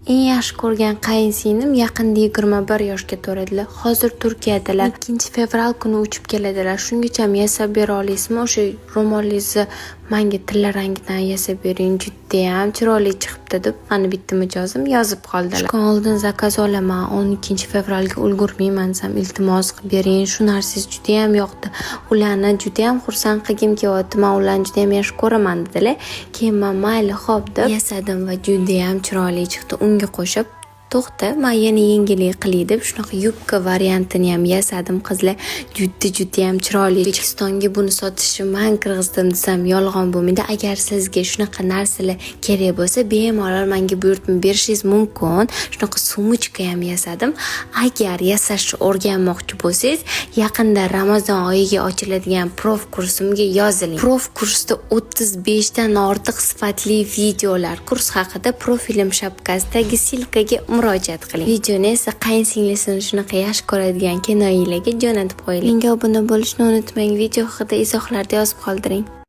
Eng yaxshi ko'rgan qayinsinglim yaqinda 21 yoshga to'ladilar. Hozir Turkiyadalar. 2-fevral kuni uchib keladilar. Shungacha yasab bera olaysizmi? O'sha ro'molingizni menga tilla rangidan yasab bering, juda ham chiroyli chiqibdi deb mana bitta mijozim yozib qoldilar. Shu oldin zakaz olaman, 12-fevralga ulgurmayman desam, iltimos qilib bering. Shu narsangiz juda ham yoqdi. Ularni juda ham xursand qilgim kelyapti. Men ularni juda ham yaxshi ko'raman dedilar. Keyin men mayli xo'p deb yasadim va juda ham chiroyli chiqdi. Unga qo'shib to'xta, men yana yengillik qilay deb shunaqa yubka variantini ham yasadim. Qizlar juda ham chiroyli. O'zbekistonga buni sotishni men kirgizdim desam yolg'on bo'lmaydi. Agar sizga shunaqa narsalar kerak bo'lsa, bemalol menga buyurtma berishingiz mumkin. Shunaqa sumочка ham yasadim. Agar yasashni o'rganmoqchi bo'lsangiz, yaqinda Ramazon oyiga ochiladigan prof kursimga yoziling. Prof kursda 35 dan ortiq sifatli videolar, kurs haqida profilim shapkasidagi silkaga murojaat qiling. Videoni esa qayinsinglisini shunaqa yaxshi ko'radigan kinoyilarga jo'natib qo'ying. Menga obuna bo'lishni unutmang. Video haqida izohlarda yozib qoldiring.